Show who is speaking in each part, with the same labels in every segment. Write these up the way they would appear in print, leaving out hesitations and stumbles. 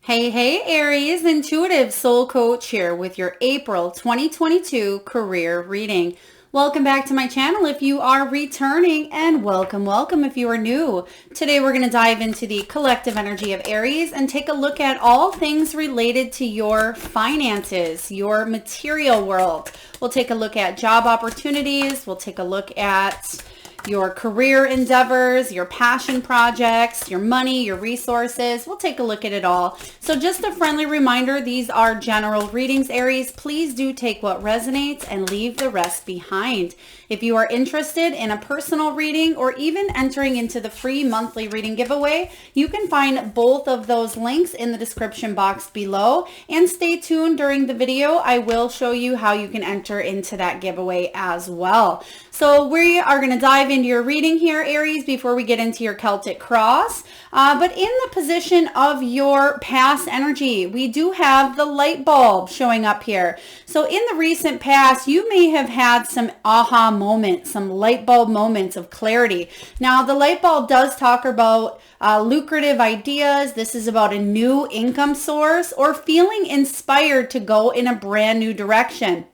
Speaker 1: Hey, Aries, Intuitive Soul Coach here with your April 2022 career reading. Welcome back to my channel if you are returning, and welcome if you are new. Today we're going to dive into the collective energy of Aries and take a look at all things related to your finances, your material world. We'll take a look at job opportunities. We'll take a look at your career endeavors, your passion projects, your money, your resources. We'll take a look at it all. So just a friendly reminder, these are general readings, Aries. Please do take what resonates and leave the rest behind. If you are interested in a personal reading or even entering into the free monthly reading giveaway, you can find both of those links in the description box below. And stay tuned during the video. I will show you how you can enter into that giveaway as well. So we are going to dive into your reading here, Aries, before we get into your Celtic cross. But in the position of your past energy, we do have the light bulb showing up here. So in the recent past, you may have had some aha moments, some light bulb moments of clarity. Now, the light bulb does talk about lucrative ideas. This is about a new income source or feeling inspired to go in a brand new direction.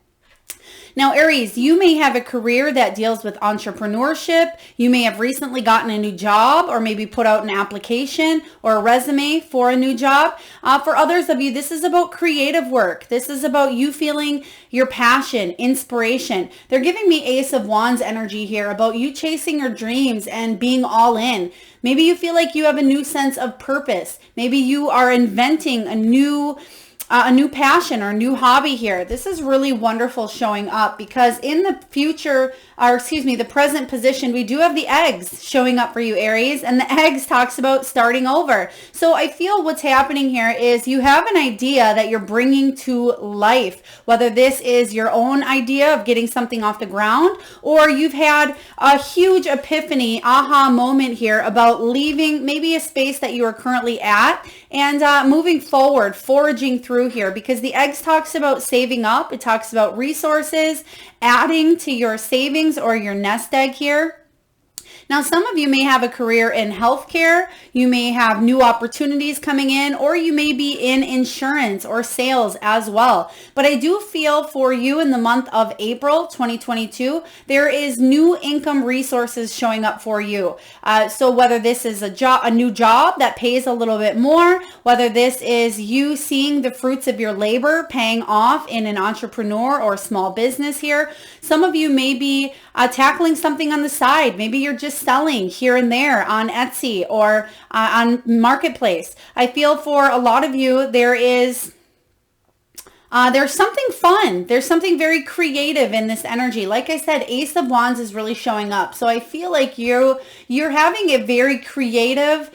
Speaker 1: Now, Aries, you may have a career that deals with entrepreneurship. You may have recently gotten a new job or maybe put out an application or a resume for a new job. For others of you, this is about creative work. This is about you feeling your passion, inspiration. They're giving me Ace of Wands energy here about you chasing your dreams and being all in. Maybe you feel like you have a new sense of purpose. Maybe you are inventing a new passion or new hobby here. This is really wonderful showing up because in the future, the present position, we do have the eggs showing up for you, Aries, and the eggs talks about starting over. So I feel what's happening here is you have an idea that you're bringing to life, whether this is your own idea of getting something off the ground, or you've had a huge epiphany, aha moment here about leaving maybe a space that you are currently at and moving forward, foraging through here, because the eggs talks about saving up. It talks about resources, adding to your savings or your nest egg here. Now, some of you may have a career in healthcare, you may have new opportunities coming in, or you may be in insurance or sales as well. But I do feel for you in the month of April 2022, there is new income resources showing up for you. So whether this is a new job that pays a little bit more, whether this is you seeing the fruits of your labor paying off in an entrepreneur or small business here. Some of you may be tackling something on the side. Maybe you're just selling here and there on Etsy or on Marketplace. I feel for a lot of you, there's something fun. There's something very creative in this energy. Like I said, Ace of Wands is really showing up. So I feel like you're having a very creative,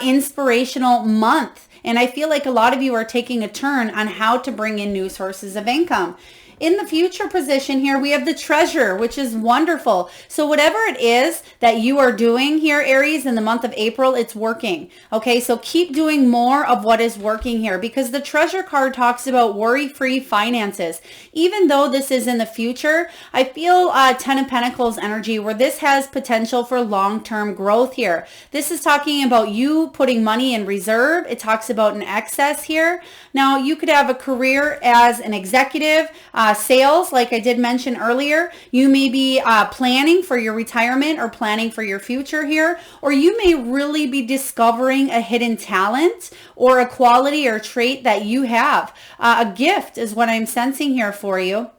Speaker 1: inspirational month. And I feel like a lot of you are taking a turn on how to bring in new sources of income. In the future position here, we have the Treasure, which is wonderful. So whatever it is that you are doing here, Aries, in the month of April, it's working. Okay, so keep doing more of what is working here because the Treasure card talks about worry-free finances. Even though this is in the future, I feel Ten of Pentacles energy where this has potential for long-term growth here. This is talking about you putting money in reserve. It talks about an excess here. Now, you could have a career as an executive, sales, like I did mention earlier. You may be planning for your retirement or planning for your future here, or you may really be discovering a hidden talent or a quality or trait that you have. A gift is what I'm sensing here for you.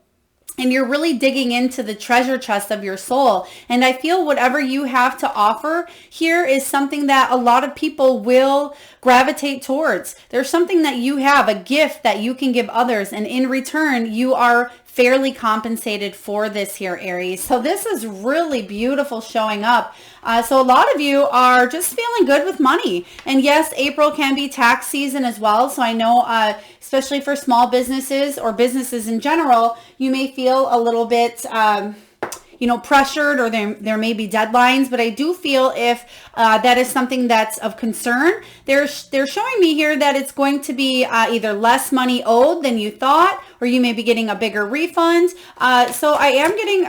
Speaker 1: And you're really digging into the treasure chest of your soul. And I feel whatever you have to offer here is something that a lot of people will gravitate towards. There's something that you have, a gift that you can give others. And in return, you are fairly compensated for this here, Aries. So this is really beautiful showing up. So a lot of you are just feeling good with money. And yes, April can be tax season as well. So I know, especially for small businesses or businesses in general, you may feel a little bit, pressured, or there may be deadlines, but I do feel if that is something that's of concern, they're showing me here that it's going to be either less money owed than you thought, or you may be getting a bigger refund. So I am getting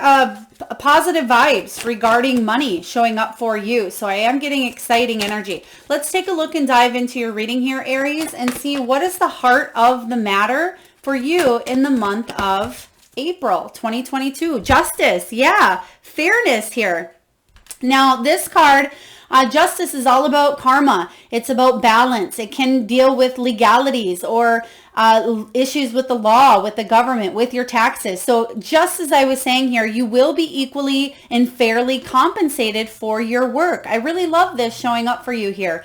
Speaker 1: positive vibes regarding money showing up for you. So I am getting exciting energy. Let's take a look and dive into your reading here, Aries, and see what is the heart of the matter for you in the month of April 2022. Justice, yeah, fairness here. Now this card, justice, is all about karma. It's about balance. It can deal with legalities or issues with the law, with the government, with your taxes. So just as I was saying here, you will be equally and fairly compensated for your work. I really love this showing up for you here.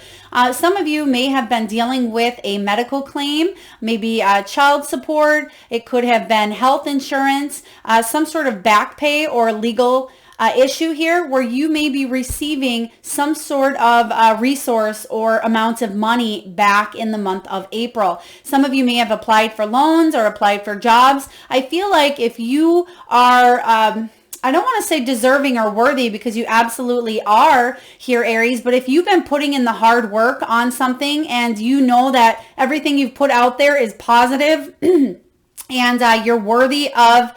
Speaker 1: Some of you may have been dealing with a medical claim, maybe child support. It could have been health insurance, some sort of back pay or legal issue here where you may be receiving some sort of resource or amount of money back in the month of April. Some of you may have applied for loans or applied for jobs. I feel like if you are, I don't want to say deserving or worthy, because you absolutely are here, Aries, but if you've been putting in the hard work on something and you know that everything you've put out there is positive, and you're worthy of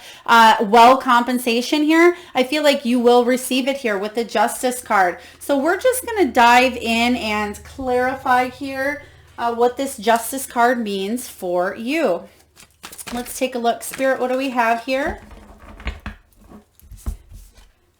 Speaker 1: well compensation here, I feel like you will receive it here with the Justice card. So we're just going to dive in and clarify here what this Justice card means for you. Let's take a look. Spirit, what do we have here?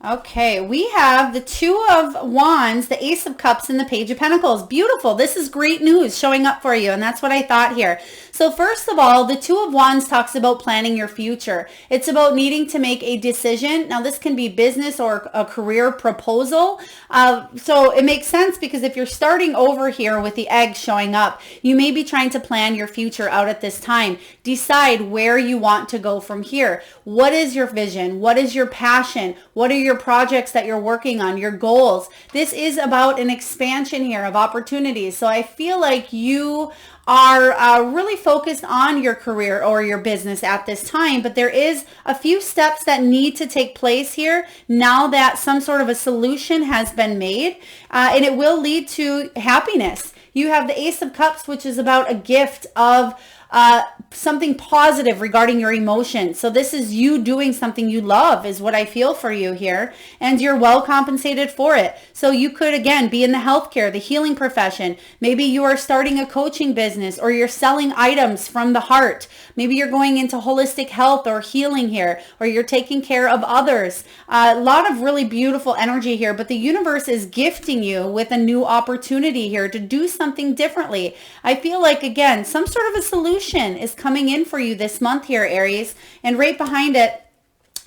Speaker 1: Okay, we have the Two of Wands, the Ace of Cups, and the Page of Pentacles. Beautiful. This is great news showing up for you, and that's what I thought here. So first of all, the Two of Wands talks about planning your future. It's about needing to make a decision. Now, this can be business or a career proposal. So it makes sense, because if you're starting over here with the egg showing up, you may be trying to plan your future out at this time. Decide where you want to go from here. What is your vision? What is your passion? What are your projects that you're working on, your goals? This is about an expansion here of opportunities. So I feel like you are really focused on your career or your business at this time, but there is a few steps that need to take place here now that some sort of a solution has been made, and it will lead to happiness. You have the Ace of Cups, which is about a gift of something positive regarding your emotions. So this is you doing something you love, is what I feel for you here, and you're well compensated for it. So you could, again, be in the healthcare, the healing profession. Maybe you are starting a coaching business, or you're selling items from the heart. Maybe you're going into holistic health or healing here, or you're taking care of others. A lot of really beautiful energy here, but the universe is gifting you with a new opportunity here to do something differently. I feel like, again, some sort of a solution is coming in for you this month here, Aries. And right behind it,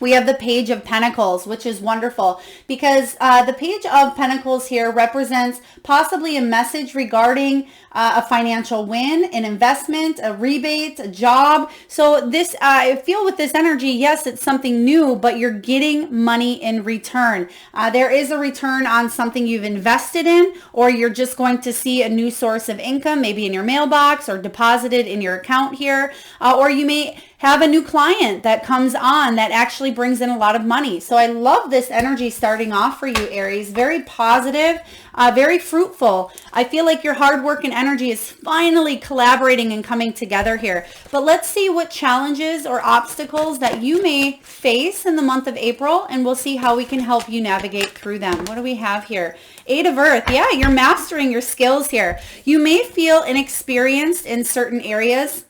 Speaker 1: we have the Page of Pentacles, which is wonderful, because the Page of Pentacles here represents possibly a message regarding a financial win, an investment, a rebate, a job. So this, I feel with this energy, yes, it's something new, but you're getting money in return. There is a return on something you've invested in, or you're just going to see a new source of income, maybe in your mailbox or deposited in your account here, or you may have a new client that comes on that actually brings in a lot of money. So I love this energy starting off for you, Aries. Very positive, very fruitful. I feel like your hard work and energy is finally collaborating and coming together here. But let's see what challenges or obstacles that you may face in the month of April, and we'll see how we can help you navigate through them. What do we have here? Eight of Earth. Yeah, you're mastering your skills here. You may feel inexperienced in certain areas,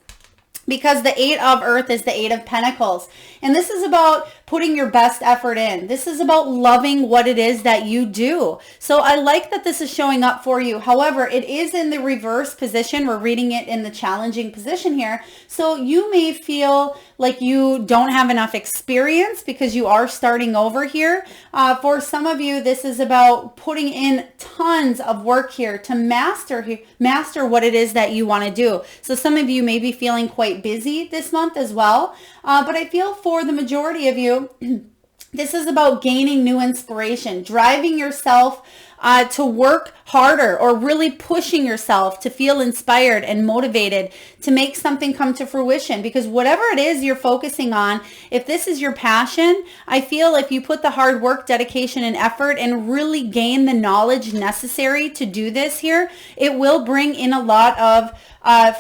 Speaker 1: because the Eight of Earth is the Eight of Pentacles. And this is about putting your best effort in. This is about loving what it is that you do. So I like that this is showing up for you. However, it is in the reverse position. We're reading it in the challenging position here. So you may feel like you don't have enough experience because you are starting over here. For some of you, this is about putting in tons of work here to master what it is that you want to do. So some of you may be feeling quite busy this month as well. But I feel for the majority of you, this is about gaining new inspiration, driving yourself to work harder, or really pushing yourself to feel inspired and motivated to make something come to fruition. Because whatever it is you're focusing on, if this is your passion, I feel if you put the hard work, dedication, and effort and really gain the knowledge necessary to do this here, it will bring in a lot of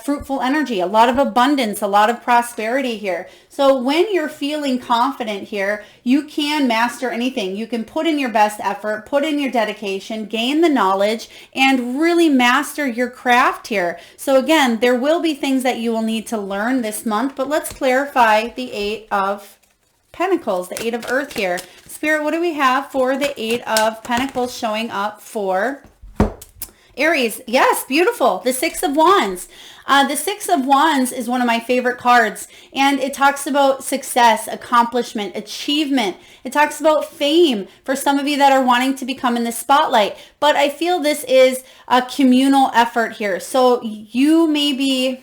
Speaker 1: fruitful energy, a lot of abundance, a lot of prosperity here. So when you're feeling confident here, you can master anything. You can put in your best effort, put in your dedication, gain the knowledge, and really master your craft here. So again, there will be things that you will need to learn this month, but let's clarify the 8 of Pentacles, the 8 of Earth here. Spirit, what do we have for the 8 of Pentacles showing up for Aries? Yes, beautiful. The 6 of Wands. The 6 of Wands is one of my favorite cards, and it talks about success, accomplishment, achievement. It talks about fame for some of you that are wanting to become in the spotlight. But I feel this is a communal effort here. So you may be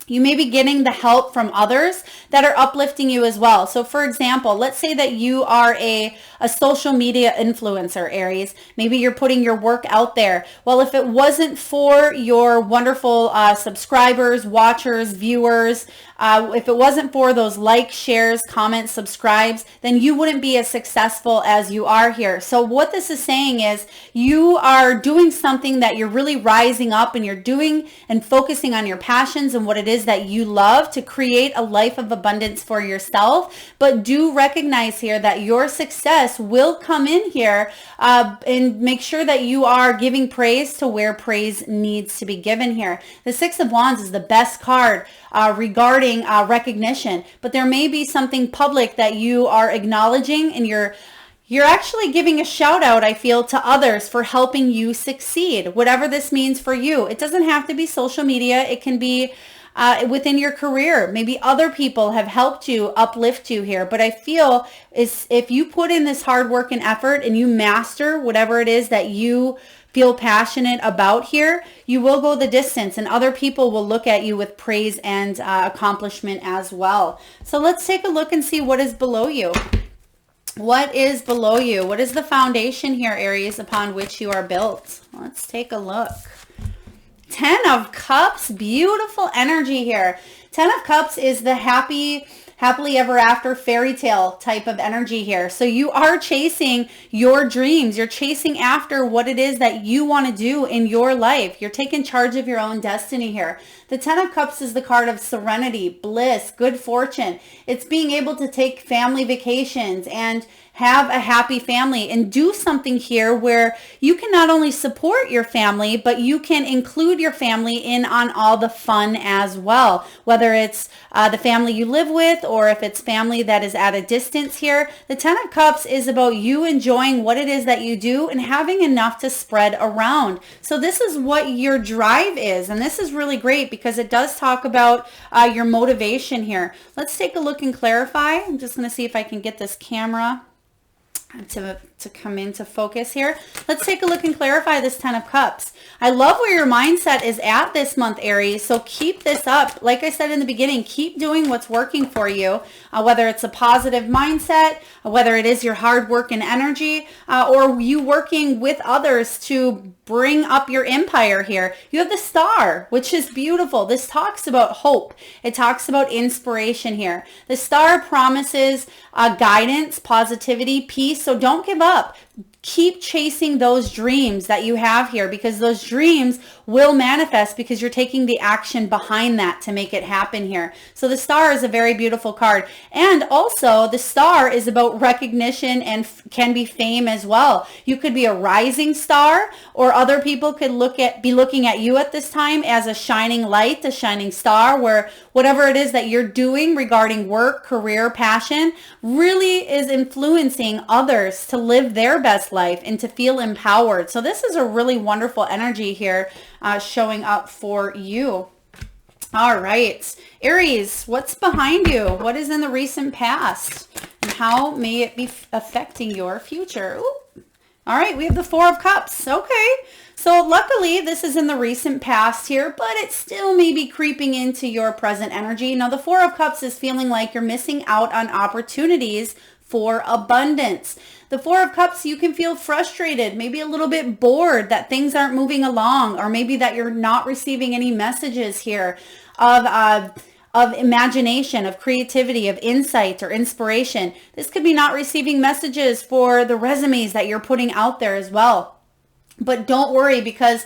Speaker 1: getting the help from others that are uplifting you as well. So for example, let's say that you are a social media influencer, Aries. Maybe you're putting your work out there. Well, if it wasn't for your wonderful subscribers, watchers, viewers, if it wasn't for those likes, shares, comments, subscribes, then you wouldn't be as successful as you are here. So what this is saying is you are doing something that you're really rising up, and you're doing and focusing on your passions and what it is that you love to create a life of abundance for yourself. But do recognize here that your success will come in here, and make sure that you are giving praise to where praise needs to be given here. The 6 of Wands is the best card regarding recognition, but there may be something public that you are acknowledging, and you're actually giving a shout out, I feel, to others for helping you succeed, whatever this means for you. It doesn't have to be social media. It can be within your career. Maybe other people have helped you, uplift you here. But I feel is if you put in this hard work and effort and you master whatever it is that you feel passionate about here, you will go the distance, and other people will look at you with praise and accomplishment as well. So let's take a look and see what is below you. What is below you? What is the foundation here, Aries, upon which you are built? Let's take a look. 10 of Cups, beautiful energy here. 10 of Cups is the happily ever after fairy tale type of energy here. So you are chasing your dreams. You're chasing after what it is that you want to do in your life. You're taking charge of your own destiny here. The 10 of Cups is the card of serenity, bliss, good fortune. It's being able to take family vacations and have a happy family, and do something here where you can not only support your family, but you can include your family in on all the fun as well. Whether it's the family you live with, or if it's family that is at a distance here. The 10 of Cups is about you enjoying what it is that you do and having enough to spread around. So this is what your drive is, and this is really great because it does talk about your motivation here. Let's take a look and clarify. I'm just going to see if I can get this camera to come into focus here. Let's take a look and clarify this 10 of Cups. I love where your mindset is at this month, Aries. So keep this up. Like I said in the beginning, keep doing what's working for you, whether it's a positive mindset, whether it is your hard work and energy, or you working with others to bring up your empire here. You have the Star, which is beautiful. This talks about hope. It talks about inspiration here. The Star promises guidance, positivity, peace. So don't give up. Keep chasing those dreams that you have here, because those dreams will manifest because you're taking the action behind that to make it happen here. So the Star is a very beautiful card. And also the Star is about recognition and can be fame as well. You could be a rising star, or other people could be looking at you at this time as a shining light, a shining star, where whatever it is that you're doing regarding work, career, passion really is influencing others to live their best life and to feel empowered. So this is a really wonderful energy here showing up for you. All right, Aries, what's behind you? What is in the recent past? And how may it be affecting your future? Ooh. All right, we have the 4 of Cups. Okay, so luckily this is in the recent past here, but it still may be creeping into your present energy. Now the 4 of Cups is feeling like you're missing out on opportunities for abundance. The Four of Cups, you can feel frustrated, maybe a little bit bored that things aren't moving along, or maybe that you're not receiving any messages here of imagination, of creativity, of insight or inspiration. This could be not receiving messages for the resumes that you're putting out there as well. But don't worry, because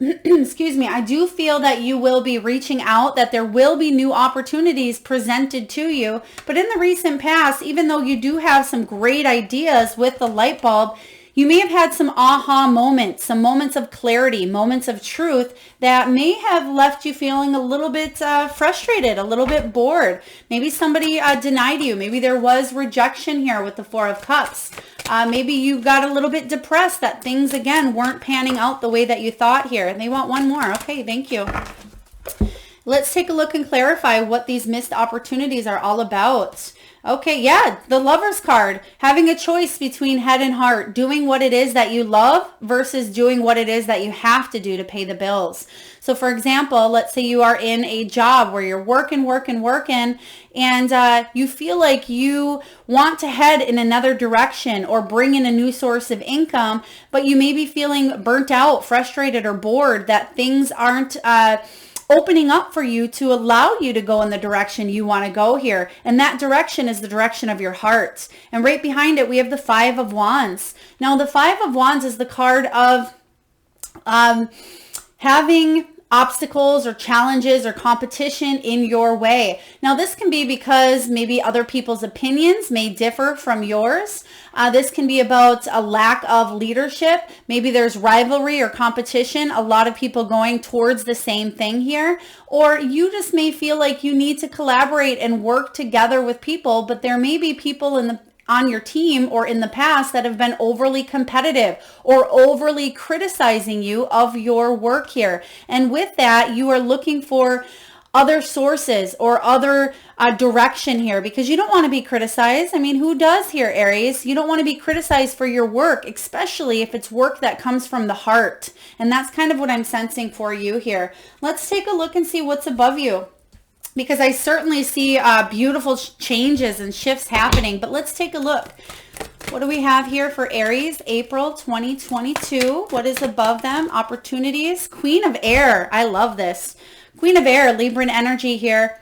Speaker 1: excuse me, I do feel that you will be reaching out, that there will be new opportunities presented to you. But in the recent past, even though you do have some great ideas with the light bulb, you may have had some aha moments, some moments of clarity, moments of truth that may have left you feeling a little bit frustrated, a little bit bored. Maybe somebody denied you. Maybe there was rejection here with the Four of Cups. Maybe you got a little bit depressed that things, again, weren't panning out the way that you thought here. And they want one more. Okay, thank you. Let's take a look and clarify what these missed opportunities are all about. Okay, yeah, the Lover's card, having a choice between head and heart, doing what it is that you love versus doing what it is that you have to do to pay the bills. So for example, let's say you are in a job where you're working, and you feel like you want to head in another direction or bring in a new source of income, but you may be feeling burnt out, frustrated, or bored that things aren't opening up for you to allow you to go in the direction you want to go here. And that direction is the direction of your heart. And right behind it, we have the Five of Wands. Now, the Five of Wands is the card of having obstacles or challenges or competition in your way. Now, this can be because maybe other people's opinions may differ from yours. This can be about a lack of leadership. Maybe there's rivalry or competition, a lot of people going towards the same thing here. Or you just may feel like you need to collaborate and work together with people, but there may be people on your team or in the past that have been overly competitive or overly criticizing you of your work here. And with that, you are looking for other sources or other direction here, because you don't want to be criticized. I mean, who does here, Aries? You don't want to be criticized for your work, especially if it's work that comes from the heart. And that's kind of what I'm sensing for you here. Let's take a look and see what's above you, because I certainly see beautiful changes and shifts happening. But let's take a look. What do we have here for Aries, April 2022? What is above them? Opportunities. Queen of Air. I love this. Queen of Air, Libran energy here.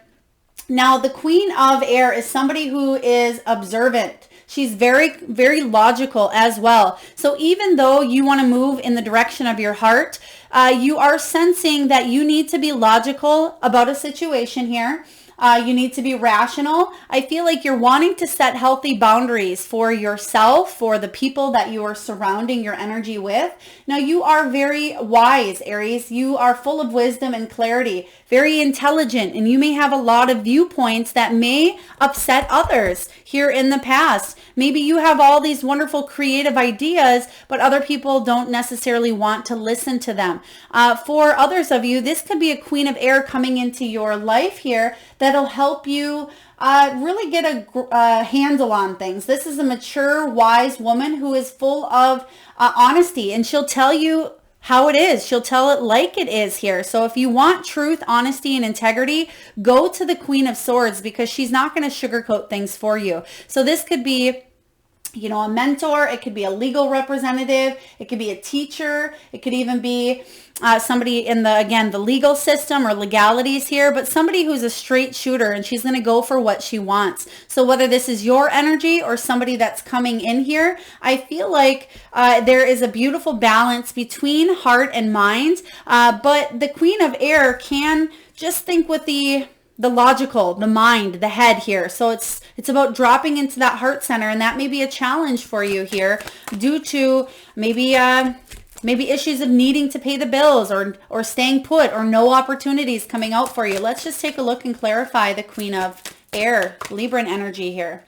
Speaker 1: Now, the Queen of Air is somebody who is observant. She's very, very logical as well. So even though you want to move in the direction of your heart, you are sensing that you need to be logical about a situation here. You need to be rational. I feel like you're wanting to set healthy boundaries for yourself, for the people that you are surrounding your energy with. Now, you are very wise, Aries. You are full of wisdom and clarity, very intelligent, and you may have a lot of viewpoints that may upset others here in the past. Maybe you have all these wonderful creative ideas, but other people don't necessarily want to listen to them. For others of you, this could be a Queen of Air coming into your life here that'll help you really get a handle on things. This is a mature, wise woman who is full of honesty, and she'll tell you how it is. She'll tell it like it is here. So if you want truth, honesty, and integrity, go to the Queen of Swords, because she's not going to sugarcoat things for you. So this could be, you know, a mentor. It could be a legal representative. It could be a teacher. It could even be somebody in the legal system or legalities here, but somebody who's a straight shooter, and she's going to go for what she wants. So whether this is your energy or somebody that's coming in here, I feel like there is a beautiful balance between heart and mind. But the Queen of Air can just think with the logical, the mind, the head here. So it's about dropping into that heart center, and that may be a challenge for you here due to maybe issues of needing to pay the bills or staying put or no opportunities coming out for you. Let's just take a look and clarify the Queen of Air, Libran energy here.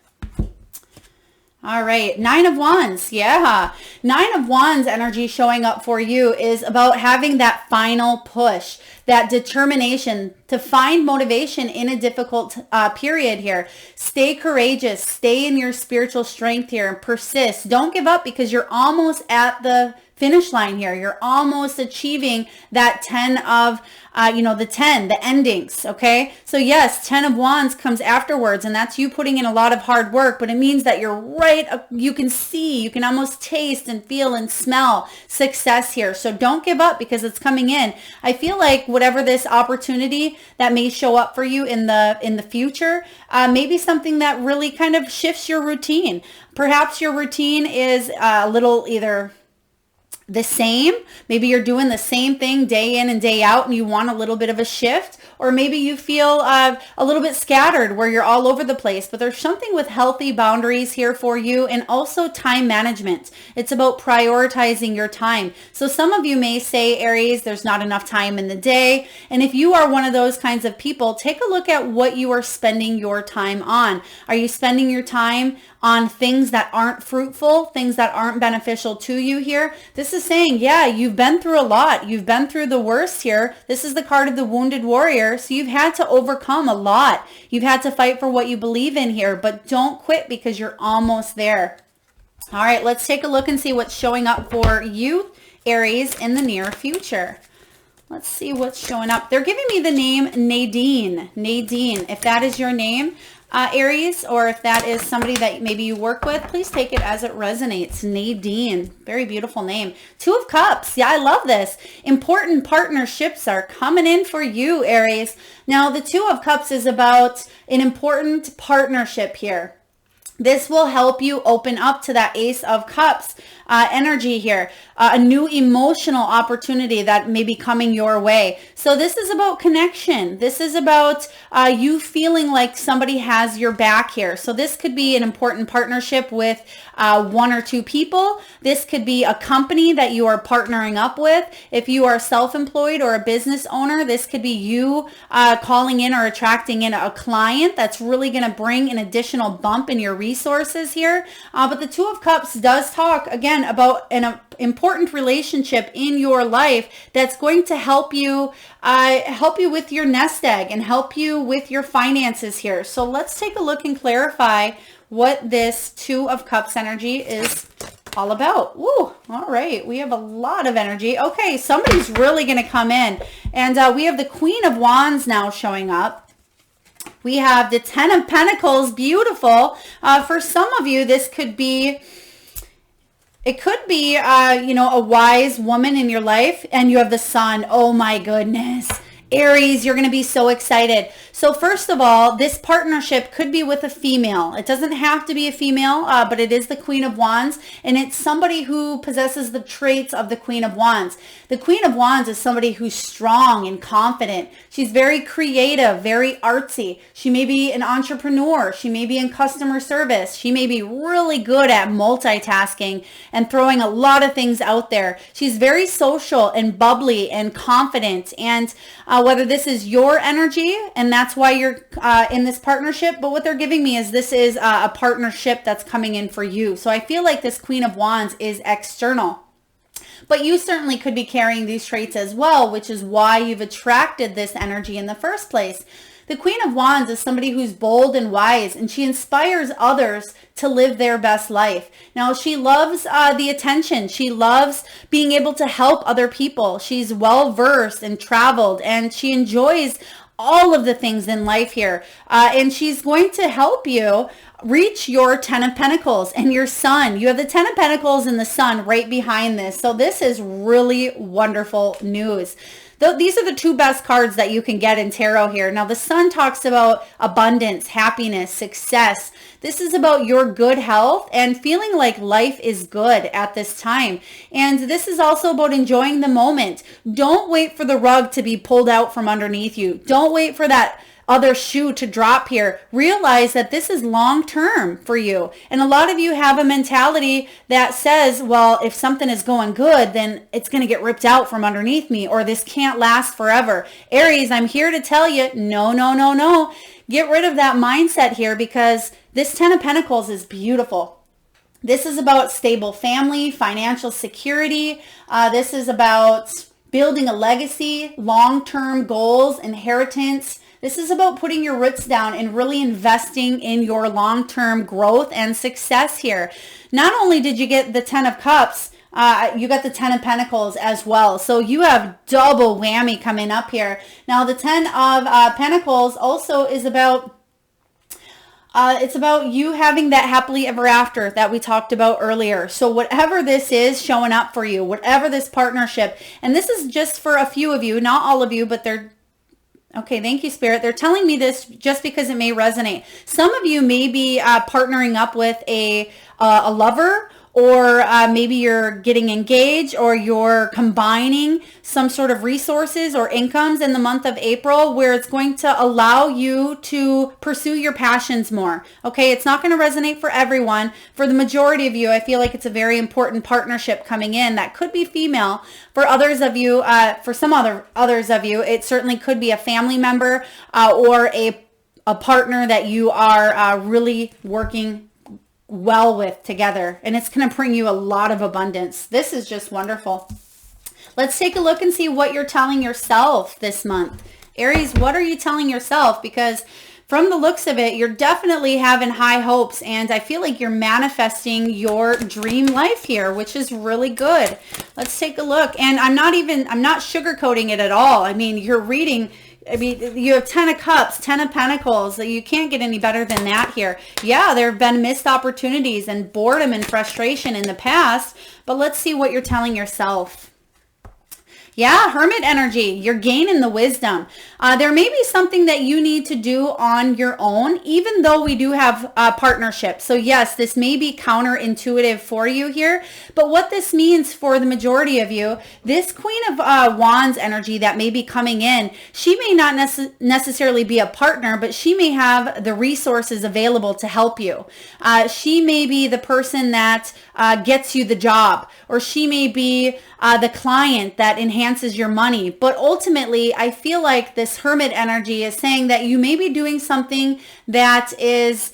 Speaker 1: All right, Nine of Wands. Yeah, Nine of Wands energy showing up for you is about having that final push, that determination to find motivation in a difficult period here. Stay courageous, stay in your spiritual strength here, and persist. Don't give up, because you're almost at the finish line here. You're almost achieving that 10 of, the endings, okay? So yes, 10 of Wands comes afterwards, and that's you putting in a lot of hard work, but it means that you're right, you can see, you can almost taste and feel and smell success here. So don't give up because it's coming in. I feel like whatever this opportunity that may show up for you in the future, maybe something that really kind of shifts your routine. Perhaps your routine is a little either the same. Maybe you're doing the same thing day in and day out and you want a little bit of a shift, or maybe you feel a little bit scattered where you're all over the place, but there's something with healthy boundaries here for you, and also time management. It's about prioritizing your time. So some of you may say, Aries, there's not enough time in the day. And if you are one of those kinds of people, take a look at what you are spending your time on. Are you spending your time on things that aren't fruitful, things that aren't beneficial to you here? This is saying, yeah, you've been through a lot. You've been through the worst here. This is the card of the wounded warrior. So you've had to overcome a lot. You've had to fight for what you believe in here, but don't quit because you're almost there. All right, let's take a look and see what's showing up for you, Aries, in the near future. Let's see what's showing up. They're giving me the name Nadine. Nadine, if that is your name, Aries, or if that is somebody that maybe you work with, please take it as it resonates. Nadine, very beautiful name. 2 of Cups. Yeah, I love this. Important partnerships are coming in for you, Aries. Now, the 2 of Cups is about an important partnership here. This will help you open up to that Ace of Cups energy here, a new emotional opportunity that may be coming your way. So this is about connection. This is about you feeling like somebody has your back here. So this could be an important partnership with 1 or 2 people. This could be a company that you are partnering up with. If you are self-employed or a business owner, this could be you calling in or attracting in a client that's really going to bring an additional bump in your resources here. But the 2 of Cups does talk, again, about an important relationship in your life that's going to help you with your nest egg and help you with your finances here. So let's take a look and clarify what this 2 of Cups energy is all about. Ooh, all right. We have a lot of energy. Okay, somebody's really going to come in. And we have the Queen of Wands now showing up. We have the 10 of Pentacles. Beautiful. For some of you, this could be... It could be, a wise woman in your life, and you have the Sun. Oh my goodness. Aries, you're going to be so excited. So first of all, this partnership could be with a female. It doesn't have to be a female, but it is the Queen of Wands, and it's somebody who possesses the traits of the Queen of Wands. The Queen of Wands is somebody who's strong and confident. She's very creative, very artsy. She may be an entrepreneur. She may be in customer service. She may be really good at multitasking and throwing a lot of things out there. She's very social and bubbly and confident, and whether this is your energy and that's why you're in this partnership, but what they're giving me is this is a partnership that's coming in for you. So I feel like this Queen of Wands is external. But you certainly could be carrying these traits as well, which is why you've attracted this energy in the first place. The Queen of Wands is somebody who's bold and wise, and she inspires others to live their best life. Now, she loves the attention. She loves being able to help other people. She's well-versed and traveled, and she enjoys all of the things in life here. And she's going to help you reach your 10 of Pentacles and your Sun. You have the 10 of Pentacles and the Sun right behind this. So this is really wonderful news. These are the 2 best cards that you can get in tarot here. Now, the Sun talks about abundance, happiness, success. This is about your good health and feeling like life is good at this time. And this is also about enjoying the moment. Don't wait for the rug to be pulled out from underneath you. Don't wait for that other shoe to drop here. Realize that this is long term for you. And a lot of you have a mentality that says, well, if something is going good, then it's going to get ripped out from underneath me, or this can't last forever. Aries, I'm here to tell you, no, no, no, no. Get rid of that mindset here, because this 10 of Pentacles is beautiful. This is about stable family, financial security. This is about building a legacy, long-term goals, inheritance. This is about putting your roots down and really investing in your long-term growth and success here. Not only did you get the 10 of Cups, You got the 10 of Pentacles as well. So you have double whammy coming up here. Now, the 10 of Pentacles also is about, it's about you having that happily ever after that we talked about earlier. So whatever this is showing up for you, whatever this partnership, and this is just for a few of you, not all of you, but they're, okay, thank you, Spirit. They're telling me this just because it may resonate. Some of you may be partnering up with a lover, or maybe you're getting engaged, or you're combining some sort of resources or incomes in the month of April where it's going to allow you to pursue your passions more. Okay, it's not going to resonate for everyone. For the majority of you, I feel like it's a very important partnership coming in that could be female. For others of you, for some others of you, it certainly could be a family member or a partner that you are really working well with together, and it's going to bring you a lot of abundance. This is just wonderful. Let's take a look and see what you're telling yourself this month. Aries, what are you telling yourself? Because from the looks of it, you're definitely having high hopes, and I feel like you're manifesting your dream life here, which is really good. Let's take a look. And I'm not sugarcoating it at all. I mean, you're reading, you have 10 of Cups, 10 of Pentacles. You can't get any better than that here. Yeah, there have been missed opportunities and boredom and frustration in the past, but let's see what you're telling yourself. Yeah, Hermit energy. You're gaining the wisdom. There may be something that you need to do on your own, even though we do have partnerships. So yes, this may be counterintuitive for you here, but what this means for the majority of you, this Queen of Wands energy that may be coming in, she may not necessarily be a partner, but she may have the resources available to help you. She may be the person that gets you the job, or she may be the client that enhances your money. But ultimately, I feel like this Hermit energy is saying that you may be doing something that is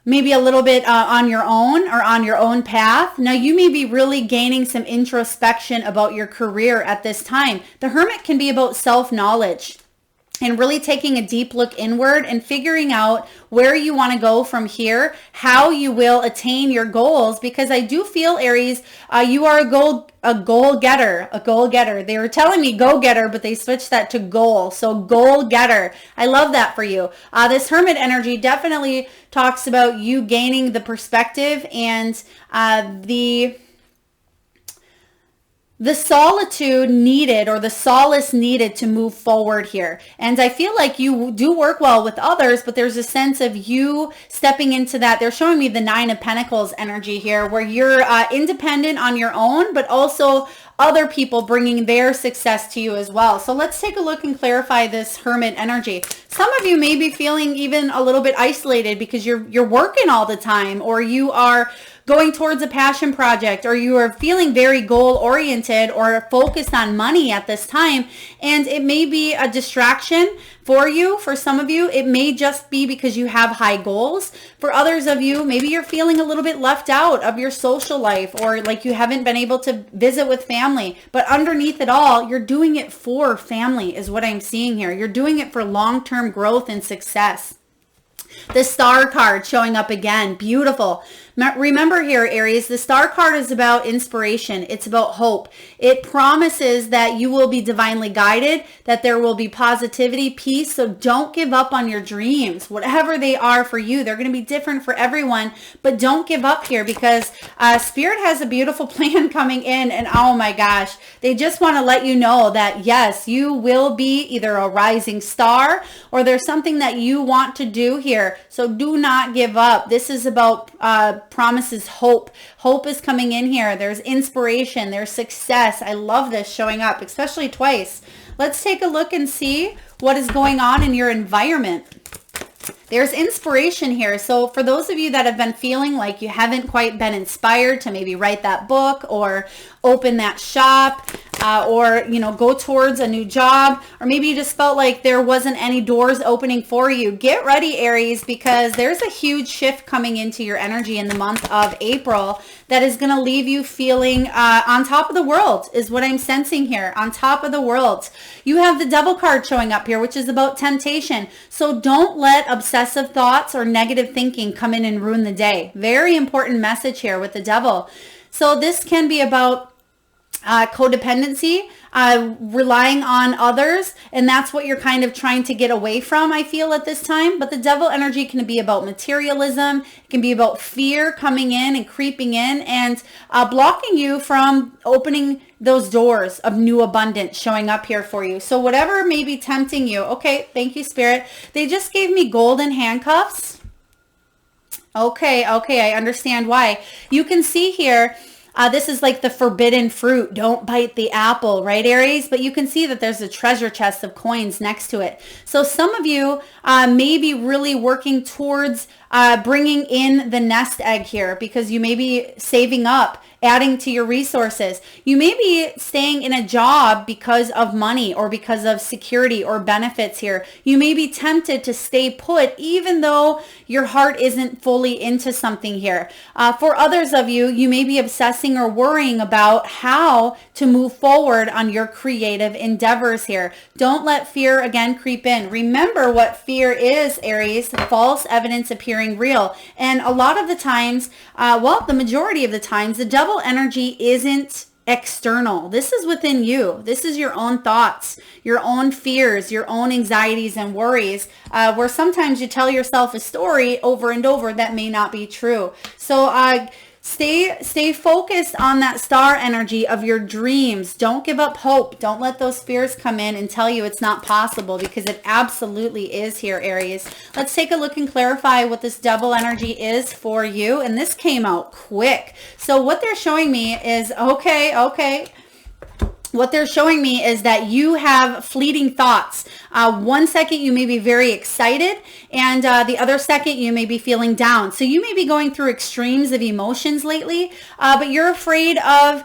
Speaker 1: maybe a little bit on your own or on your own path. Now, you may be really gaining some introspection about your career at this time. The Hermit can be about self-knowledge and really taking a deep look inward and figuring out where you want to go from here, how you will attain your goals, because I do feel, Aries, you are a goal getter. They were telling me go getter, but they switched that to goal. So goal getter. I love that for you. This Hermit energy definitely talks about you gaining the perspective and the solitude needed, or the solace needed to move forward here. And I feel like you do work well with others, but there's a sense of you stepping into that. They're showing me the 9 of Pentacles energy here, where you're independent on your own, but also other people bringing their success to you as well. So let's take a look and clarify this Hermit energy. Some of you may be feeling even a little bit isolated because you're working all the time, or you are going towards a passion project, or you are feeling very goal oriented or focused on money at this time, and it may be a distraction for you. For some of you, it may just be because you have high goals. For others of you, maybe you're feeling a little bit left out of your social life, or like you haven't been able to visit with family. But underneath it all, you're doing it for family is what I'm seeing here. You're doing it for long-term growth and success. The Star card showing up again. Beautiful. Remember here, Aries, the Star card is about inspiration. It's about hope. It promises that you will be divinely guided, that there will be positivity, peace. So don't give up on your dreams, whatever they are for you. They're going to be different for everyone, but don't give up here, because Spirit has a beautiful plan coming in. And oh my gosh, they just want to let you know that yes, you will be either a rising star, or there's something that you want to do here. So do not give up. This is about promises hope. Hope is coming in here. There's inspiration. There's success. I love this showing up, especially twice. Let's take a look and see what is going on in your environment. There's inspiration here. So for those of you that have been feeling like you haven't quite been inspired to maybe write that book, or open that shop, or go towards a new job, or maybe you just felt like there wasn't any doors opening for you, get ready, Aries, because there's a huge shift coming into your energy in the month of April that is going to leave you feeling on top of the world, is what I'm sensing here. On top of the world. You have the Devil card showing up here, which is about temptation. So don't let obsessive thoughts or negative thinking come in and ruin the day. Very important message here with the Devil. So this can be about codependency, relying on others, and that's what you're kind of trying to get away from, I feel, at this time. But the devil energy can be about materialism. It can be about fear coming in and creeping in and blocking you from opening those doors of new abundance showing up here for you. So whatever may be tempting you. Okay, thank you, Spirit. They just gave me golden handcuffs. Okay, I understand why. You can see here, this is like the forbidden fruit. Don't bite the apple, right, Aries? But you can see that there's a treasure chest of coins next to it. So some of you may be really working towards bringing in the nest egg here, because you may be saving up, adding to your resources. You may be staying in a job because of money or because of security or benefits here. You may be tempted to stay put even though your heart isn't fully into something here. For others of you, you may be obsessing or worrying about how to move forward on your creative endeavors here. Don't let fear again creep in. Remember what fear is, Aries: false evidence appearing real. And a lot of the times, the majority of the times, the devil energy isn't external. This is within you. This is your own thoughts, your own fears, your own anxieties and worries, where sometimes you tell yourself a story over and over that may not be true. So stay focused on that star energy of your dreams. Don't give up hope. Don't let those fears come in and tell you it's not possible, because it absolutely is here, Aries. Let's take a look and clarify what this devil energy is for you. And this came out quick. So what they're showing me is, what they're showing me is that you have fleeting thoughts. 1 second you may be very excited, and the other second you may be feeling down. So you may be going through extremes of emotions lately, but you're afraid of,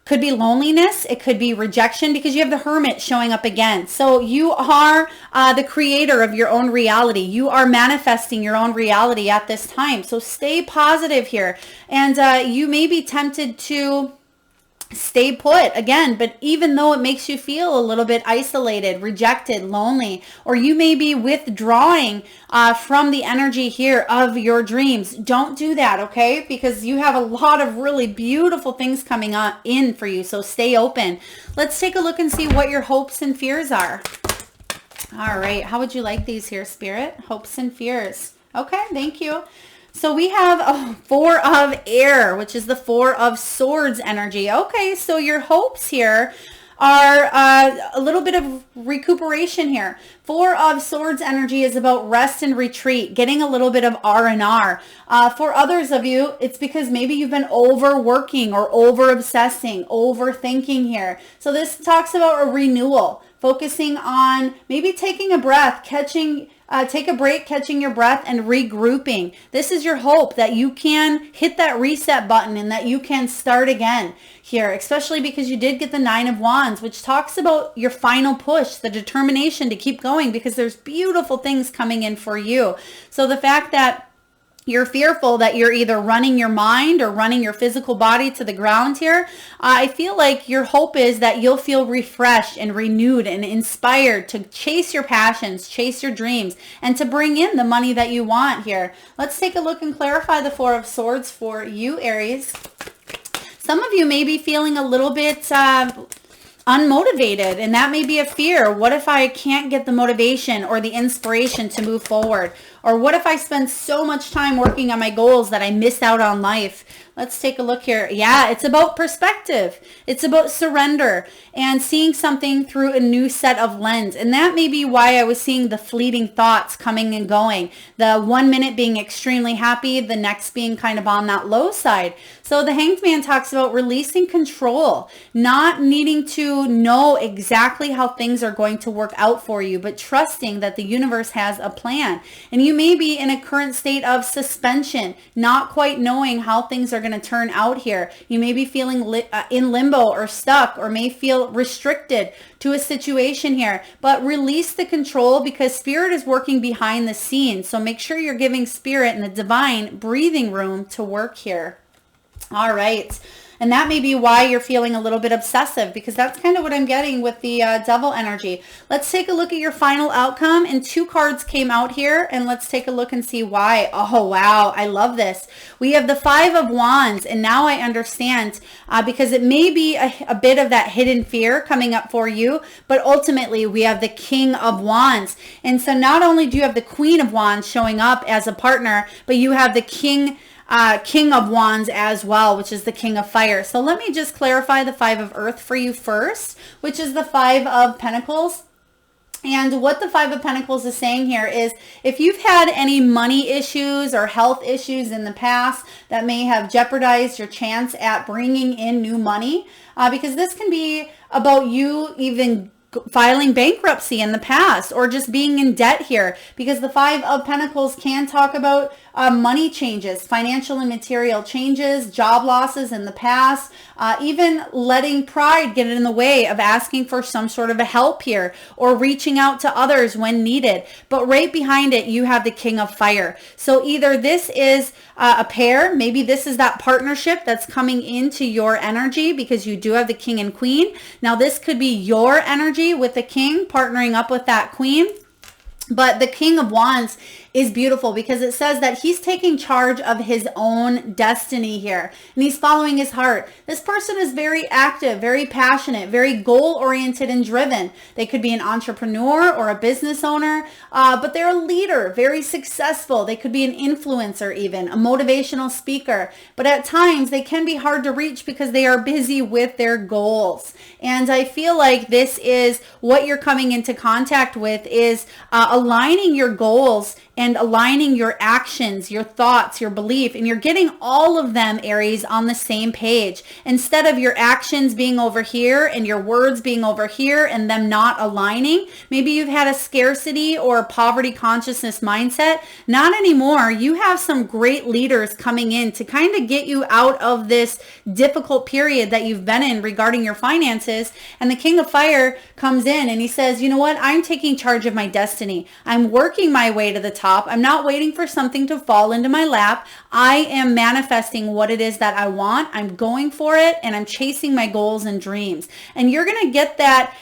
Speaker 1: could be loneliness, it could be rejection, because you have the Hermit showing up again. So you are the creator of your own reality. You are manifesting your own reality at this time. So stay positive here. And you may be tempted to stay put again, but even though it makes you feel a little bit isolated, rejected, lonely, or you may be withdrawing from the energy here of your dreams, don't do that, okay? Because you have a lot of really beautiful things coming in for you, so stay open. Let's take a look and see what your hopes and fears are. All right, how would you like these here, Spirit? Hopes and fears. Okay, thank you. So we have Four of Air, which is the Four of Swords energy. Okay, so your hopes here are a little bit of recuperation here. Four of Swords energy is about rest and retreat, getting a little bit of R&R. For others of you, it's because maybe you've been overworking or over-obsessing, overthinking here. So this talks about a renewal, focusing on maybe taking a breath, take a break, catching your breath, and regrouping. This is your hope that you can hit that reset button and that you can start again here, especially because you did get the Nine of Wands, which talks about your final push, the determination to keep going, because there's beautiful things coming in for you. So the fact that you're fearful that you're either running your mind or running your physical body to the ground here, I feel like your hope is that you'll feel refreshed and renewed and inspired to chase your passions, chase your dreams, and to bring in the money that you want here. Let's take a look and clarify the Four of Swords for you, Aries. Some of you may be feeling a little bit unmotivated, and that may be a fear. What if I can't get the motivation or the inspiration to move forward? Or what if I spend so much time working on my goals that I miss out on life? Let's take a look here. Yeah, it's about perspective. It's about surrender and seeing something through a new set of lens. And that may be why I was seeing the fleeting thoughts coming and going. The 1 minute being extremely happy, the next being kind of on that low side. So the Hanged Man talks about releasing control, not needing to know exactly how things are going to work out for you, but trusting that the universe has a plan. And you may be in a current state of suspension, not quite knowing how things are going to turn out here. You may be feeling in limbo or stuck, or may feel restricted to a situation here, but release the control, because Spirit is working behind the scenes. So make sure you're giving Spirit and the divine breathing room to work here. All right. And that may be why you're feeling a little bit obsessive, because that's kind of what I'm getting with the devil energy. Let's take a look at your final outcome. And 2 cards came out here, and let's take a look and see why. Oh, wow. I love this. We have the 5 of Wands, and now I understand because it may be a bit of that hidden fear coming up for you, but ultimately we have the King of Wands. And so not only do you have the Queen of Wands showing up as a partner, but you have the King of Wands as well, which is the King of Fire. So let me just clarify the 5 of Earth for you first, which is the 5 of Pentacles. And what the 5 of Pentacles is saying here is if you've had any money issues or health issues in the past that may have jeopardized your chance at bringing in new money, because this can be about you even filing bankruptcy in the past or just being in debt here, because the 5 of Pentacles can talk about money changes, financial and material changes, job losses in the past, even letting pride get in the way of asking for some sort of a help here or reaching out to others when needed. But right behind it, you have the King of Fire. So either this is a pair, maybe this is that partnership that's coming into your energy because you do have the King and Queen. Now this could be your energy with the King partnering up with that Queen. But the King of Wands is beautiful because it says that he's taking charge of his own destiny here and he's following his heart. This person is very active, very passionate, very goal-oriented and driven. They could be an entrepreneur or a business owner, but they're a leader, very successful. They could be an influencer even, a motivational speaker. But at times they can be hard to reach because they are busy with their goals. And I feel like this is what you're coming into contact with is aligning your goals and aligning your actions, your thoughts, your belief, and you're getting all of them, Aries, on the same page. Instead of your actions being over here and your words being over here and them not aligning, maybe you've had a scarcity or poverty consciousness mindset. Not anymore. You have some great leaders coming in to kind of get you out of this difficult period that you've been in regarding your finances. And the King of Fire comes in and he says, you know what? I'm taking charge of my destiny. I'm working my way to the top. I'm not waiting for something to fall into my lap. I am manifesting what it is that I want. I'm going for it and I'm chasing my goals and dreams. And you're going to get that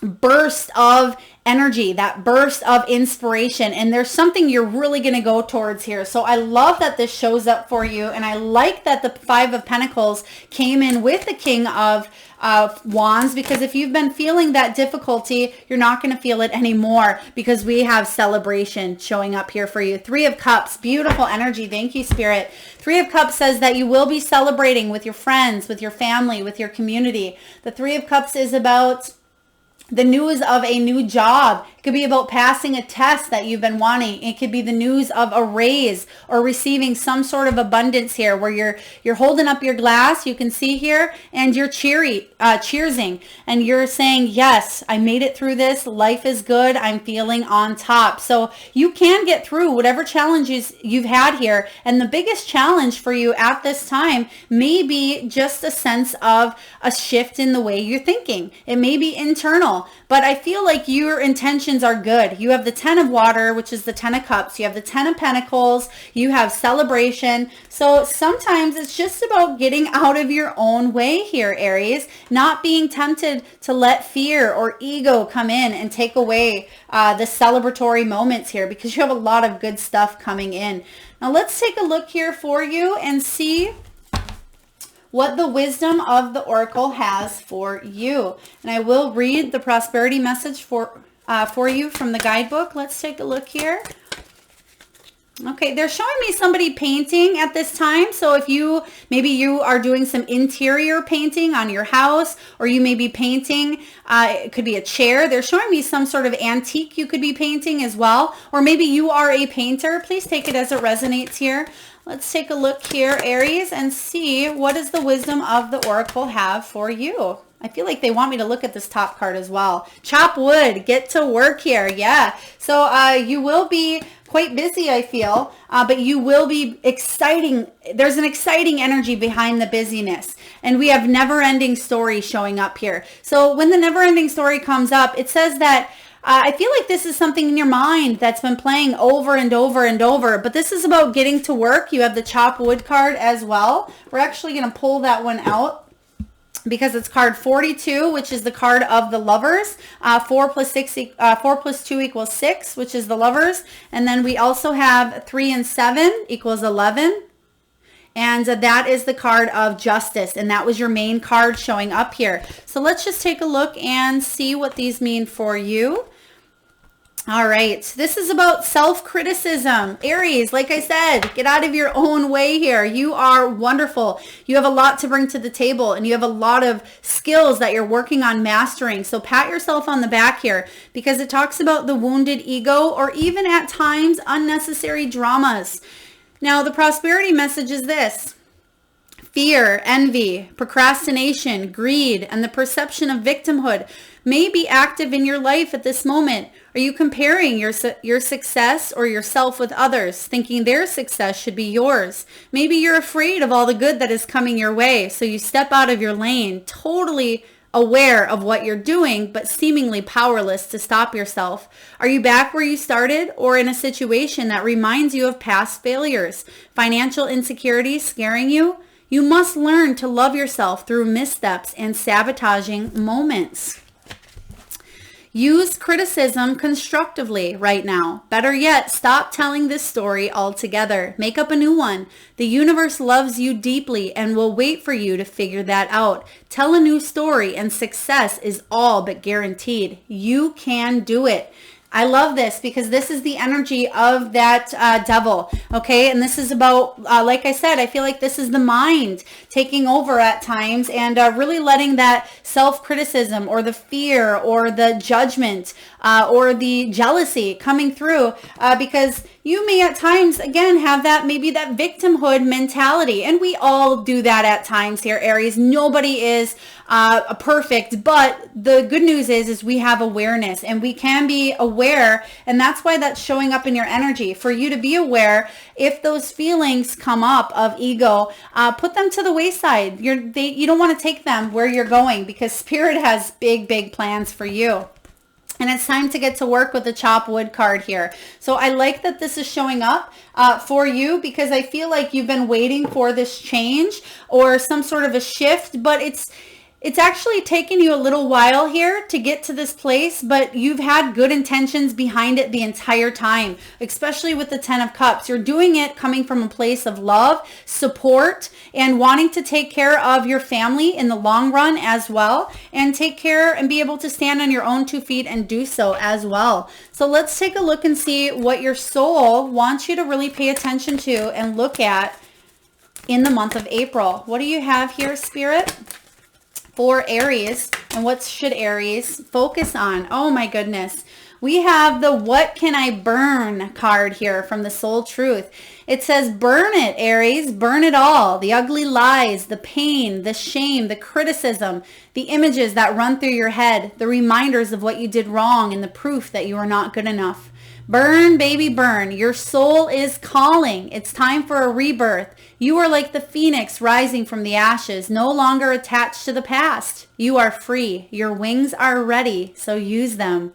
Speaker 1: burst of energy, that burst of inspiration, and there's something you're really going to go towards here. So I love that this shows up for you, and I like that the 5 of Pentacles came in with the King of Wands, because if you've been feeling that difficulty, you're not going to feel it anymore because we have celebration showing up here for you. 3 of Cups, beautiful energy. Thank you, Spirit. 3 of Cups says that you will be celebrating with your friends, with your family, with your community. The 3 of Cups is about the news of a new job. It could be about passing a test that you've been wanting. It could be the news of a raise or receiving some sort of abundance here where you're holding up your glass, you can see here, and you're cheersing and you're saying, yes, I made it through this. Life is good. I'm feeling on top. So you can get through whatever challenges you've had here. And the biggest challenge for you at this time may be just a sense of a shift in the way you're thinking. It may be internal, but I feel like your intentions are good. You have the 10 of Water, which is the 10 of Cups. You have the 10 of Pentacles. You have celebration. So sometimes it's just about getting out of your own way here, Aries, not being tempted to let fear or ego come in and take away the celebratory moments here, because you have a lot of good stuff coming in. Now let's take a look here for you and see what the wisdom of the Oracle has for you. And I will read the prosperity message for you from the guidebook. Let's take a look here. Okay, they're showing me somebody painting at this time. So if maybe you are doing some interior painting on your house, or you may be painting, it could be a chair. They're showing me some sort of antique you could be painting as well. Or maybe you are a painter. Please take it as it resonates here. Let's take a look here, Aries, and see what does the wisdom of the Oracle have for you. I feel like they want me to look at this top card as well. Chop wood, get to work here. Yeah. So you will be quite busy, I feel, but you will be exciting. There's an exciting energy behind the busyness, and we have never-ending story showing up here. So when the never-ending story comes up, it says that I feel like this is something in your mind that's been playing over and over and over, but this is about getting to work. You have the chop wood card as well. We're actually going to pull that one out because it's card 42, which is the card of the lovers. 4 plus 2 equals 6, which is the lovers. And then we also have 3 and 7 equals 11. And that is the card of justice. And that was your main card showing up here. So let's just take a look and see what these mean for you. All right, this is about self-criticism. Aries, like I said, get out of your own way here. You are wonderful. You have a lot to bring to the table, and you have a lot of skills that you're working on mastering. So pat yourself on the back here, because it talks about the wounded ego, or even at times unnecessary dramas. Now, the prosperity message is this: fear, envy, procrastination, greed, and the perception of victimhood may be active in your life at this moment. Are you comparing your success or yourself with others, thinking their success should be yours? Maybe you're afraid of all the good that is coming your way, so you step out of your lane, totally aware of what you're doing, but seemingly powerless to stop yourself. Are you back where you started, or in a situation that reminds you of past failures? Financial insecurity scaring you? You must learn to love yourself through missteps and sabotaging moments. Use criticism constructively right now. Better yet, stop telling this story altogether. Make up a new one. The universe loves you deeply and will wait for you to figure that out. Tell a new story, and success is all but guaranteed. You can do it. I love this because this is the energy of that devil, okay? And this is about, like I said, I feel like this is the mind taking over at times, and really letting that self-criticism or the fear or the judgment or the jealousy coming through, because you may at times, again, have that, maybe that victimhood mentality. And we all do that at times here, Aries. Nobody is perfect, but the good news is we have awareness, and we can be aware. And that's why that's showing up in your energy, for you to be aware. If those feelings come up of ego, put them to the wayside. You don't want to take them where you're going, because Spirit has big plans for you. And it's time to get to work with the chop wood card here. So I like that this is showing up for you, because I feel like you've been waiting for this change or some sort of a shift, but it's actually taken you a little while here to get to this place, but you've had good intentions behind it the entire time, especially with the 10 of Cups. You're doing it coming from a place of love, support, and wanting to take care of your family in the long run as well, and take care and be able to stand on your own 2 feet and do so as well. So let's take a look and see what your soul wants you to really pay attention to and look at in the month of April. What do you have here, Spirit, for Aries? And what should Aries focus on? Oh my goodness. We have the What Can I Burn card here from the Soul Truth. It says, burn it, Aries, burn it all. The ugly lies, the pain, the shame, the criticism, the images that run through your head, the reminders of what you did wrong, and the proof that you are not good enough. Burn, baby, burn. Your soul is calling. It's time for a rebirth. You are like the phoenix rising from the ashes, no longer attached to the past. You are free. Your wings are ready, so use them.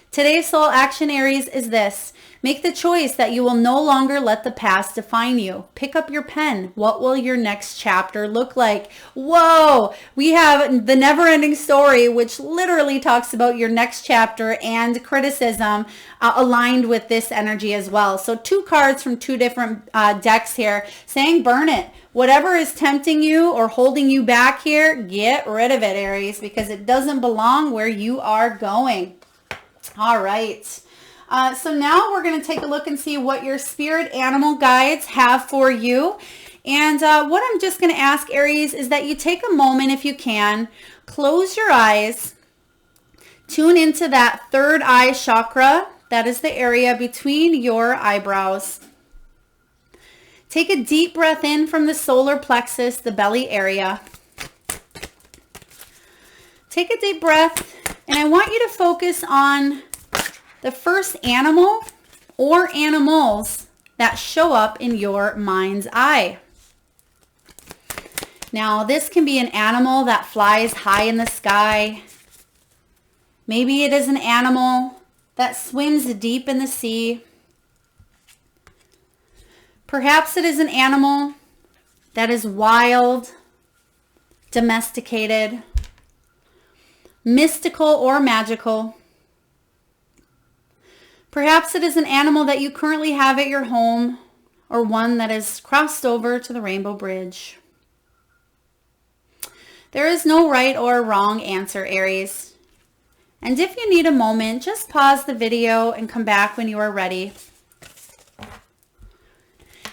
Speaker 1: Today's soul action, Aries, is this. Make the choice that you will no longer let the past define you. Pick up your pen. What will your next chapter look like? Whoa! We have the never-ending story, which literally talks about your next chapter, and criticism aligned with this energy as well. So 2 cards from 2 different decks here saying burn it. Whatever is tempting you or holding you back here, get rid of it, Aries, because it doesn't belong where you are going. All right. So now we're going to take a look and see what your spirit animal guides have for you. And what I'm just going to ask, Aries, is that you take a moment, if you can, close your eyes, tune into that third eye chakra. That is the area between your eyebrows. Take a deep breath in from the solar plexus, the belly area. Take a deep breath, and I want you to focus on the first animal or animals that show up in your mind's eye. Now, this can be an animal that flies high in the sky. Maybe it is an animal that swims deep in the sea. Perhaps it is an animal that is wild, domesticated, mystical or magical. Perhaps it is an animal that you currently have at your home, or one that has crossed over to the Rainbow Bridge. There is no right or wrong answer, Aries. And if you need a moment, just pause the video and come back when you are ready.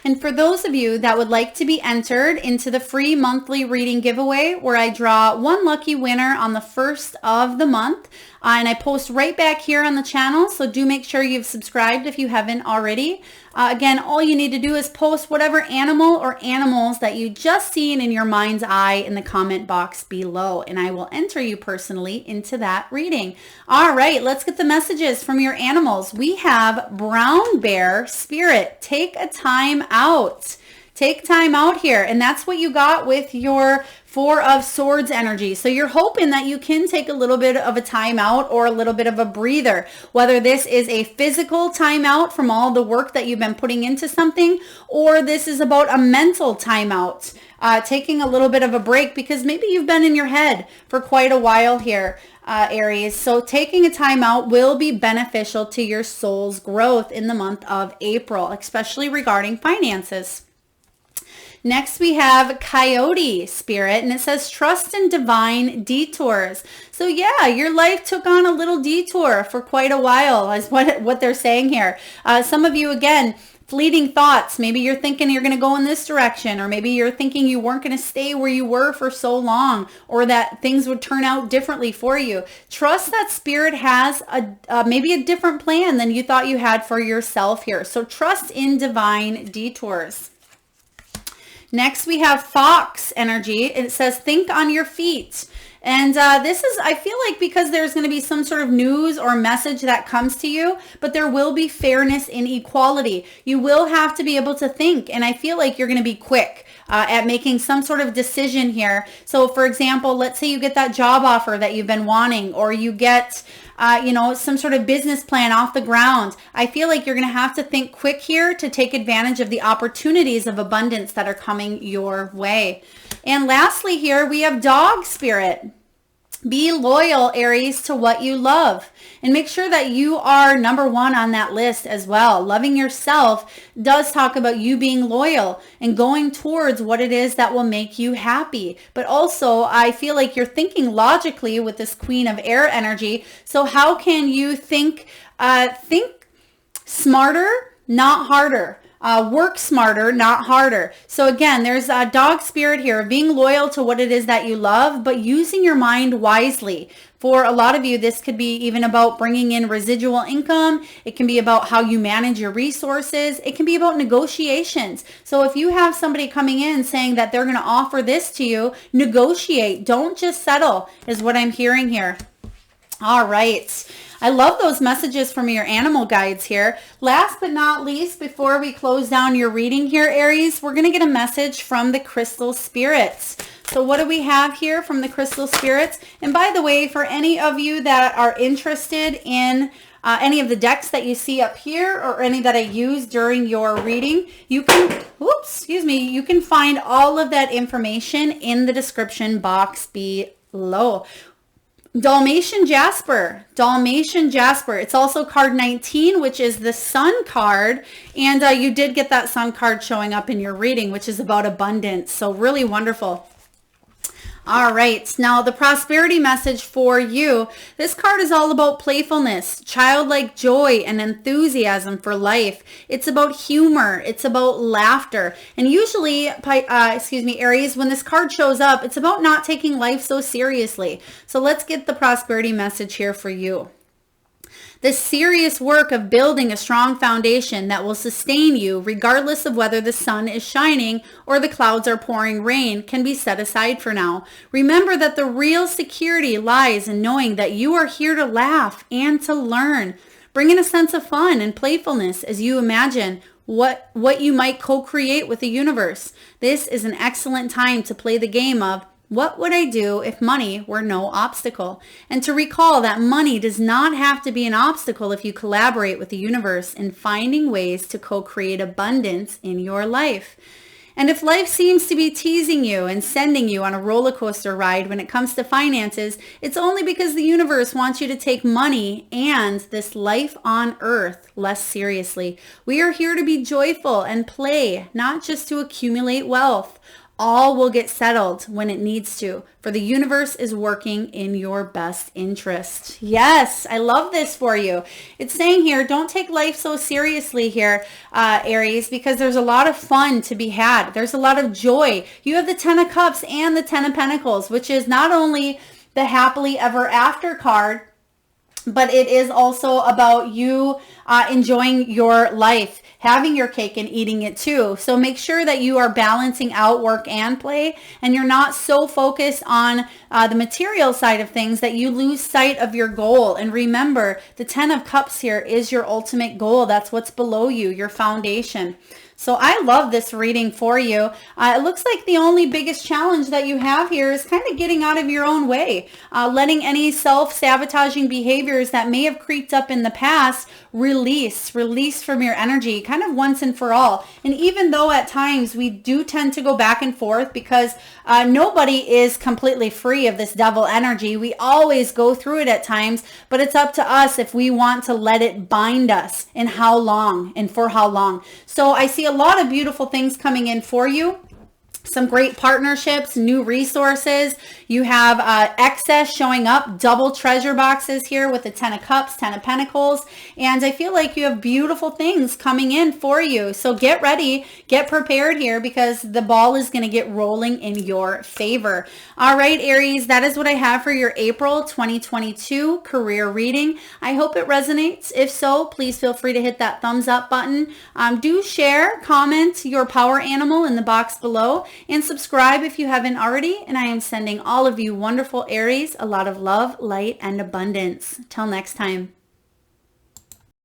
Speaker 1: And for those of you that would like to be entered into the free monthly reading giveaway, where I draw one lucky winner on the 1st of the month, and I post right back here on the channel, so do make sure you've subscribed if you haven't already. Again, all you need to do is post whatever animal or animals that you just seen in your mind's eye in the comment box below, and I will enter you personally into that reading. All right, let's get the messages from your animals. We have Brown Bear Spirit. Take a time out. Take time out here. And that's what you got with your Four of Swords energy. So you're hoping that you can take a little bit of a time out or a little bit of a breather, whether this is a physical time out from all the work that you've been putting into something, or this is about a mental time out, taking a little bit of a break because maybe you've been in your head for quite a while here, Aries. So taking a time out will be beneficial to your soul's growth in the month of April, especially regarding finances. Next, we have Coyote Spirit, and it says, trust in divine detours. So yeah, your life took on a little detour for quite a while, is what they're saying here. Some of you, again, fleeting thoughts. Maybe you're thinking you're going to go in this direction, or maybe you're thinking you weren't going to stay where you were for so long, or that things would turn out differently for you. Trust that Spirit has maybe a different plan than you thought you had for yourself here. So trust in divine detours. Next, we have Fox energy. It says, think on your feet. And this is, I feel like, because there's going to be some sort of news or message that comes to you, but there will be fairness in equality. You will have to be able to think. And I feel like you're going to be quick at making some sort of decision here. So for example, let's say you get that job offer that you've been wanting, or you get some sort of business plan off the ground. I feel like you're going to have to think quick here to take advantage of the opportunities of abundance that are coming your way. And lastly here, we have Dog Spirit. Be loyal, Aries, to what you love, and make sure that you are number one on that list as well. Loving yourself does talk about you being loyal and going towards what it is that will make you happy. But also, I feel like you're thinking logically with this Queen of Air energy. So how can you think smarter, not harder? Work smarter, not harder. So again, there's a Dog Spirit here, being loyal to what it is that you love, but using your mind wisely. For a lot of you, this could be even about bringing in residual income. It can be about how you manage your resources. It can be about negotiations. So if you have somebody coming in saying that they're going to offer this to you, negotiate. Don't just settle, is what I'm hearing here. All right. I love those messages from your animal guides here. Last but not least, before we close down your reading here, Aries, we're going to get a message from the Crystal Spirits. So what do we have here from the Crystal Spirits? And by the way, for any of you that are interested in any of the decks that you see up here, or any that I use during your reading, you can, you can find all of that information in the description box below. Dalmatian Jasper. It's also card 19, which is the Sun card. And you did get that Sun card showing up in your reading, which is about abundance. So really wonderful. All right, now the prosperity message for you. This card is all about playfulness, childlike joy, and enthusiasm for life. It's about humor. It's about laughter. And usually, Aries, when this card shows up, it's about not taking life so seriously. So let's get the prosperity message here for you. The serious work of building a strong foundation that will sustain you regardless of whether the sun is shining or the clouds are pouring rain can be set aside for now. Remember that the real security lies in knowing that you are here to laugh and to learn. Bring in a sense of fun and playfulness as you imagine what you might co-create with the universe. This is an excellent time to play the game of What would I do if money were no obstacle? And to recall that money does not have to be an obstacle if you collaborate with the universe in finding ways to co-create abundance in your life. And if life seems to be teasing you and sending you on a roller coaster ride when it comes to finances, it's only because the universe wants you to take money and this life on earth less seriously. We are here to be joyful and play, not just to accumulate wealth. All will get settled when it needs to, for the universe is working in your best interest. Yes, I love this for you. It's saying here, don't take life so seriously here, Aries, because there's a lot of fun to be had. There's a lot of joy. You have the 10 of Cups and the 10 of Pentacles, which is not only the happily ever after card, but it is also about you enjoying your life, having your cake and eating it too. So make sure that you are balancing out work and play, and you're not so focused on the material side of things that you lose sight of your goal. And remember, the 10 of Cups here is your ultimate goal. That's what's below you, your foundation. So I love this reading for you. It looks like the only biggest challenge that you have here is kind of getting out of your own way, letting any self-sabotaging behaviors that may have creeped up in the past release from your energy kind of once and for all. And even though at times we do tend to go back and forth because nobody is completely free of this devil energy, we always go through it at times, but it's up to us if we want to let it bind us and how long and for how long. So I see a lot of beautiful things coming in for you. Some great partnerships, new resources. You have excess showing up, double treasure boxes here with the 10 of Cups, 10 of Pentacles. And I feel like you have beautiful things coming in for you. So get ready, get prepared here because the ball is going to get rolling in your favor. All right, Aries, that is what I have for your April 2022 career reading. I hope it resonates. If so, please feel free to hit that thumbs up button. Do share, comment your power animal in the box below. And subscribe if you haven't already. And I am sending all of you wonderful Aries a lot of love, light, and abundance. Till next time.